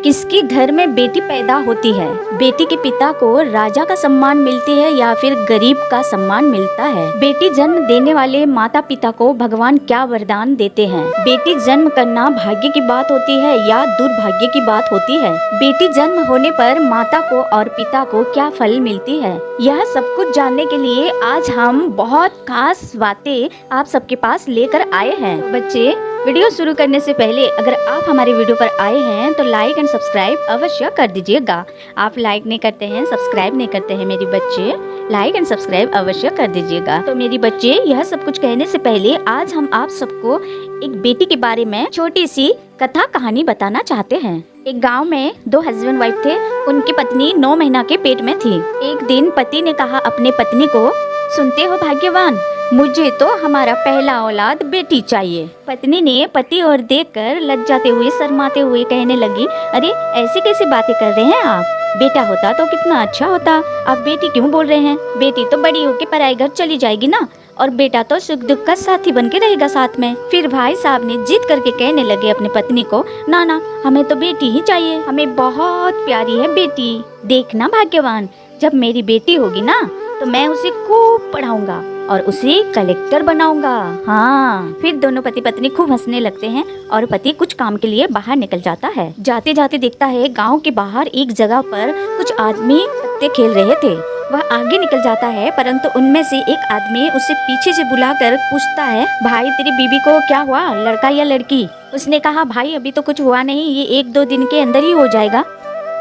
किसके घर में बेटी पैदा होती है, बेटी के पिता को राजा का सम्मान मिलती है या फिर गरीब का सम्मान मिलता है। बेटी जन्म देने वाले माता पिता को भगवान क्या वरदान देते हैं। बेटी जन्म करना भाग्य की बात होती है या दुर्भाग्य की बात होती है। बेटी जन्म होने पर माता को और पिता को क्या फल मिलती है। यह सब कुछ जानने के लिए आज हम बहुत खास बातें आप सबके पास लेकर आए हैं। बच्चे, वीडियो शुरू करने से पहले अगर आप हमारे वीडियो पर आए हैं तो लाइक एंड सब्सक्राइब अवश्य कर दीजिएगा। आप लाइक नहीं करते हैं, सब्सक्राइब नहीं करते हैं मेरे बच्चे, लाइक एंड सब्सक्राइब अवश्य कर दीजिएगा। तो मेरी बच्चे, यह सब कुछ कहने से पहले आज हम आप सबको एक बेटी के बारे में छोटी सी कथा कहानी बताना चाहते हैं। एक गांव में दो हस्बैंड वाइफ थे। उनकी पत्नी 9 महीना के पेट में थी। एक दिन पति ने कहा अपने पत्नी को, सुनते हो भाग्यवान, मुझे तो हमारा पहला औलाद बेटी चाहिए। पत्नी ने पति और देखकर लज्जाते हुए शर्माते हुए कहने लगी, अरे ऐसी कैसी बातें कर रहे हैं आप, बेटा होता तो कितना अच्छा होता, आप बेटी क्यों बोल रहे हैं। बेटी तो बड़ी होके पराई घर चली जाएगी ना, और बेटा तो सुख दुख का साथी बन के रहेगा साथ में। फिर भाई साहब ने जिद करके कहने लगे अपनी पत्नी को, ना ना, हमें तो बेटी ही चाहिए, हमें बहुत प्यारी है बेटी। देखना भाग्यवान, जब मेरी बेटी होगी ना तो मैं उसे खूब पढ़ाऊंगा और उसे कलेक्टर बनाऊंगा। हाँ। फिर दोनों पति पत्नी खूब हंसने लगते हैं और पति कुछ काम के लिए बाहर निकल जाता है। जाते जाते देखता है गांव के बाहर एक जगह पर कुछ आदमी पत्ते खेल रहे थे। वह आगे निकल जाता है, परंतु उनमें से एक आदमी उसे पीछे से बुलाकर पूछता है, भाई तेरी बीबी को क्या हुआ, लड़का या लड़की। उसने कहा, भाई अभी तो कुछ हुआ नहीं, ये 1-2 दिन के अंदर ही हो जाएगा।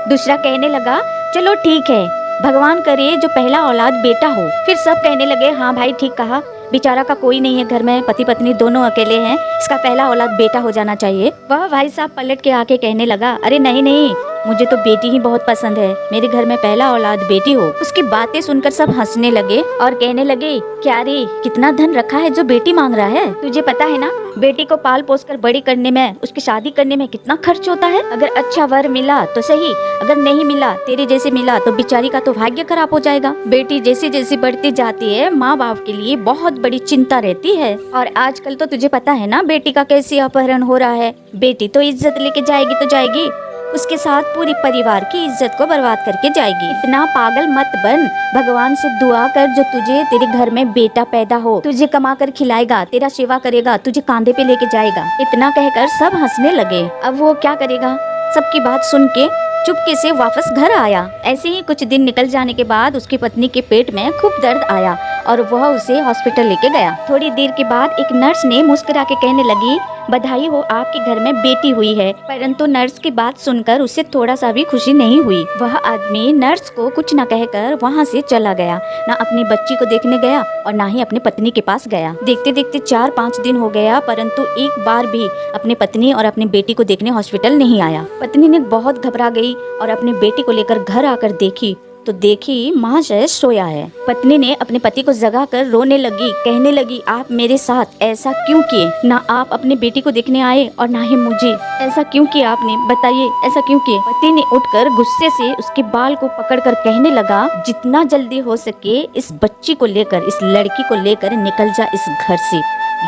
दूसरा कहने लगा, चलो ठीक है, भगवान करे जो पहला औलाद बेटा हो। फिर सब कहने लगे, हाँ भाई ठीक कहा, बेचारा का कोई नहीं है घर में, पति पत्नी दोनों अकेले हैं, इसका पहला औलाद बेटा हो जाना चाहिए। वह भाई साहब पलट के आके कहने लगा, अरे नहीं नहीं, मुझे तो बेटी ही बहुत पसंद है, मेरे घर में पहला औलाद बेटी हो। उसकी बातें सुनकर सब हंसने लगे और कहने लगे, क्या रे, कितना धन रखा है जो बेटी मांग रहा है। तुझे पता है ना, बेटी को पाल पोस कर बड़ी करने में, उसकी शादी करने में कितना खर्च होता है। अगर अच्छा वर मिला तो सही, अगर नहीं मिला, तेरे जैसे मिला, तो बेचारी का तो भाग्य खराब हो जाएगा। बेटी जैसे जैसे बढ़ती जाती है, माँ बाप के लिए बहुत बड़ी चिंता रहती है। और आजकल तो तुझे पता है ना, बेटी का कैसे अपहरण हो रहा है। बेटी तो इज्जत लेके जाएगी तो जाएगी, उसके साथ पूरी परिवार की इज्जत को बर्बाद करके जाएगी। इतना पागल मत बन, भगवान से दुआ कर जो तुझे तेरे घर में बेटा पैदा हो, तुझे कमा कर खिलाएगा, तेरा सेवा करेगा, तुझे कांधे पे लेके जाएगा। इतना कहकर सब हंसने लगे। अब वो क्या करेगा, सबकी बात सुन के चुपके से वापस घर आया। ऐसे ही कुछ दिन निकल जाने के बाद उसकी पत्नी के पेट में खूब दर्द आया और वह उसे हॉस्पिटल लेके गया। थोड़ी देर के बाद एक नर्स ने मुस्कुरा के कहने लगी, बधाई हो, आपके घर में बेटी हुई है। परंतु नर्स की बात सुनकर उसे थोड़ा सा भी खुशी नहीं हुई। वह आदमी नर्स को कुछ न कहकर वहाँ से चला गया। न अपनी बच्ची को देखने गया और न ही अपनी पत्नी के पास गया। देखते देखते 4-5 दिन हो गया, परंतु एक बार भी अपनी पत्नी और अपनी बेटी को देखने हॉस्पिटल नहीं आया। पत्नी ने बहुत घबरा गई और अपनी बेटी को लेकर घर आकर देखी तो देखी माँ शायद सोया है। पत्नी ने अपने पति को जगा कर रोने लगी, कहने लगी, आप मेरे साथ ऐसा क्यों किए, ना आप अपनी बेटी को देखने आए और ना ही मुझे, ऐसा क्यों किया आपने, बताइए ऐसा क्यों किए। पति ने उठकर गुस्से से उसके बाल को पकड़कर कहने लगा, जितना जल्दी हो सके इस बच्ची को लेकर, इस लड़की को लेकर निकल जा इस घर से,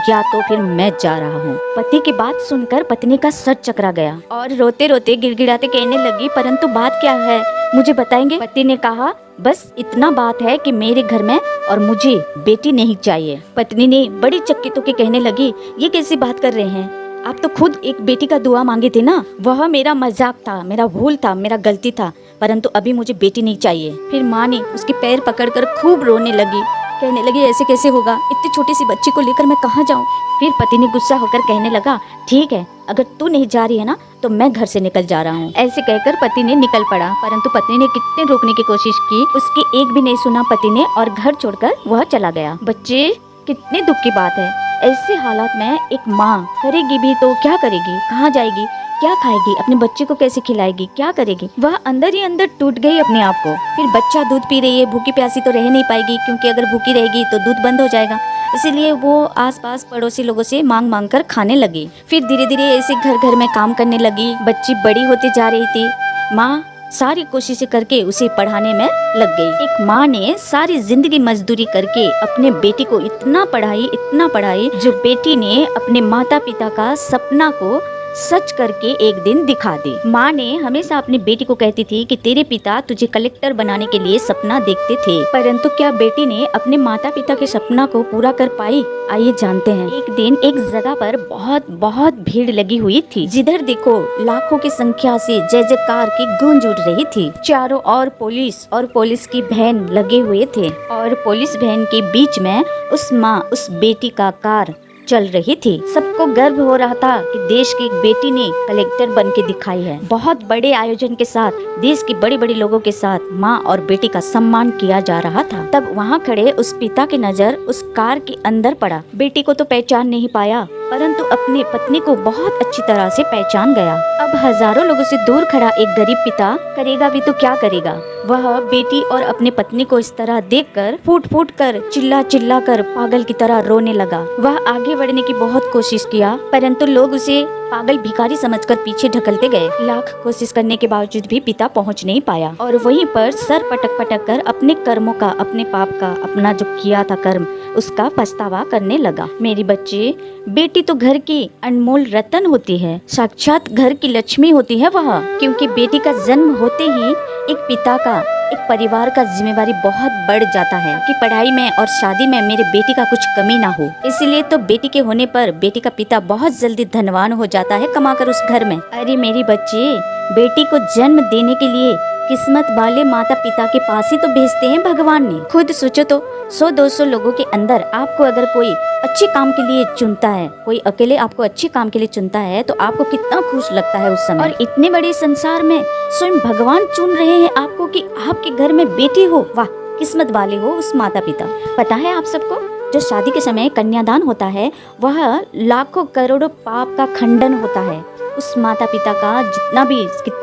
या तो फिर मैं जा रहा हूँ। पति की बात सुनकर पत्नी का सर चकरा गया और रोते रोते गिड़गिड़ाते कहने लगी, परंतु बात क्या है, मुझे बताएंगे। पति ने कहा, बस इतना बात है कि मेरे घर में और मुझे बेटी नहीं चाहिए। पत्नी ने बड़ी चकित होकर कहने लगी, ये कैसी बात कर रहे हैं, आप तो खुद एक बेटी का दुआ मांगे थे ना। वह मेरा मजाक था, मेरा भूल था, मेरा गलती था, परंतु अभी मुझे बेटी नहीं चाहिए। फिर माँ ने उसके पैर पकड़कर खूब रोने लगी, कहने लगी, ऐसे कैसे होगा, इतनी छोटी सी बच्ची को लेकर मैं कहाँ जाऊँ। फिर पति ने गुस्सा होकर कहने लगा, ठीक है, अगर तू नहीं जा रही है ना तो मैं घर से निकल जा रहा हूँ। ऐसे कहकर पति ने निकल पड़ा, परंतु पत्नी ने कितने रोकने की कोशिश की, उसकी एक भी नहीं सुना पति ने और घर छोड़कर वह चला गया। बच्चे, कितने दुख की बात है, ऐसे हालात में एक माँ करेगी भी तो क्या करेगी, कहाँ जाएगी, क्या खाएगी, अपने बच्चे को कैसे खिलाएगी, क्या करेगी। वह अंदर ही अंदर टूट गई अपने आप को। फिर बच्चा दूध पी रही है, भूखी प्यासी तो रह नहीं पाएगी, क्योंकि अगर भूखी रहेगी तो दूध बंद हो जाएगा। इसीलिए वो आसपास पड़ोसी लोगों से मांग मांग कर खाने लगी। फिर धीरे धीरे ऐसे घर घर में काम करने लगी। बच्ची बड़ी होती जा रही थी। माँ सारी कोशिशें करके उसे पढ़ाने में लग गई। एक माँ ने सारी जिंदगी मजदूरी करके अपने बेटी को इतना पढ़ाई, जो बेटी ने अपने माता पिता का सपना को सच करके एक दिन दिखा दे। माँ ने हमेशा अपनी बेटी को कहती थी कि तेरे पिता तुझे कलेक्टर बनाने के लिए सपना देखते थे, परंतु क्या बेटी ने अपने माता पिता के सपना को पूरा कर पाई? आइए जानते हैं। एक दिन एक जगह पर बहुत बहुत भीड़ लगी हुई थी। जिधर देखो लाखों की संख्या से जय जयकार की गूंज उठ रही थी। चारों ओर पुलिस और पुलिस की वैन लगे हुए थे और पुलिस वैन के बीच में उस माँ उस बेटी का कार चल रही थी। सबको गर्व हो रहा था कि देश की एक बेटी ने कलेक्टर बन के दिखाई है। बहुत बड़े आयोजन के साथ देश के बड़े बड़े लोगों के साथ माँ और बेटी का सम्मान किया जा रहा था। तब वहाँ खड़े उस पिता की नजर उस कार के अंदर पड़ा। बेटी को तो पहचान नहीं पाया, परंतु अपनी पत्नी को बहुत अच्छी तरह से पहचान गया। अब हजारों लोगों से दूर खड़ा एक गरीब पिता करेगा भी तो क्या करेगा। वह बेटी और अपनी पत्नी को इस तरह देखकर फूट फूट कर चिल्ला चिल्ला कर पागल की तरह रोने लगा। वह आगे बढ़ने की बहुत कोशिश किया, परंतु लोग उसे पागल भिखारी समझकर पीछे ढकलते गए। लाख कोशिश करने के बावजूद भी पिता पहुंच नहीं पाया और वहीं पर सर पटक पटक कर अपने कर्मों का, अपने पाप का, अपना जो किया था कर्म, उसका पछतावा करने लगा। मेरी बच्चे, बेटी तो घर की अनमोल रतन होती है, साक्षात घर की लक्ष्मी होती है वह, क्योंकि बेटी का जन्म होते ही एक पिता का, एक परिवार का जिम्मेवारी बहुत बढ़ जाता है कि पढ़ाई में और शादी में मेरे बेटी का कुछ कमी ना हो। इसीलिए तो बेटी के होने पर बेटी का पिता बहुत जल्दी धनवान हो जाता है कमाकर उस घर में। अरे मेरी बच्चे, बेटी को जन्म देने के लिए किस्मत वाले माता पिता के पास ही तो भेजते हैं भगवान ने। खुद सोचो तो 100-200 लोगों के अंदर आपको अगर कोई अच्छे काम के लिए चुनता है, कोई अकेले आपको अच्छे काम के लिए चुनता है, तो आपको कितना खुश लगता है उस समय। और इतने बड़े संसार में स्वयं भगवान चुन रहे हैं आपको कि आपके घर में बेटी हो। वाह, किस्मत वाले हो उस माता पिता। पता है आप सबको, जो शादी के समय कन्यादान होता है वह लाखों करोड़ों पाप का खंडन होता है। उस माता पिता का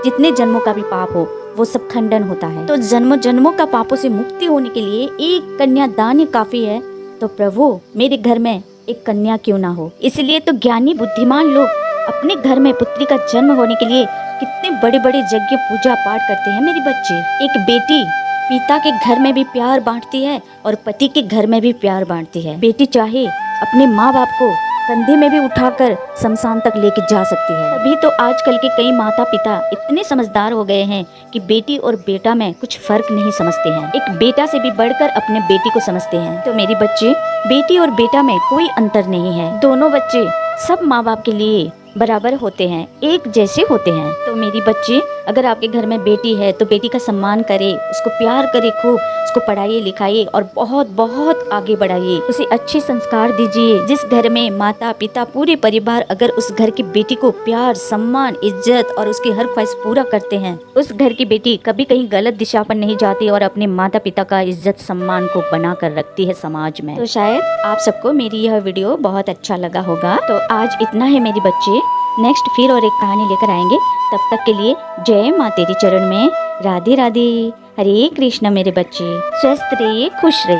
जितने जन्मों का भी पाप हो वो सब खंडन होता है। तो जन्मों जन्मों का पापों से मुक्ति होने के लिए एक कन्यादान ही काफी है। तो प्रभु, मेरे घर में एक कन्या क्यों ना हो। इसलिए तो ज्ञानी बुद्धिमान लोग अपने घर में पुत्री का जन्म होने के लिए कितने बड़े बड़े यज्ञ पूजा पाठ करते हैं। मेरी बच्चे, एक बेटी पिता के घर में भी प्यार बांटती है और पति के घर में भी प्यार बांटती है। बेटी चाहे अपने माँ बाप को कंधे में भी उठाकर शमशान तक लेके जा सकती है। तभी तो आजकल के कई माता पिता इतने समझदार हो गए हैं कि बेटी और बेटा में कुछ फर्क नहीं समझते हैं। एक बेटा से भी बढ़कर अपने बेटी को समझते हैं। तो मेरी बच्चे, बेटी और बेटा में कोई अंतर नहीं है। दोनों बच्चे सब माँ बाप के लिए बराबर होते हैं, एक जैसे होते हैं। तो मेरी बच्चे, अगर आपके घर में बेटी है तो बेटी का सम्मान करे, उसको प्यार करे, खूब उसको पढ़ाइए लिखाइए और बहुत बहुत आगे बढ़ाइए, उसे अच्छे संस्कार दीजिए। जिस घर में माता पिता पूरे परिवार अगर उस घर की बेटी को प्यार, सम्मान, इज्जत और उसकी हर ख्वाहिश पूरा करते हैं, उस घर की बेटी कभी कहीं गलत दिशा पर नहीं जाती और अपने माता पिता का इज्जत सम्मान को बना कर रखती है समाज में। तो शायद आप सबको मेरी यह वीडियो बहुत अच्छा लगा होगा। तो आज इतना है मेरी बच्चे, नेक्स्ट फिर और एक कहानी लेकर आएंगे। तब तक के लिए जय माँ तेरी चरण में। राधे राधे, हरे कृष्ण मेरे बच्चे। स्वस्थ रहिए, खुश रहिए।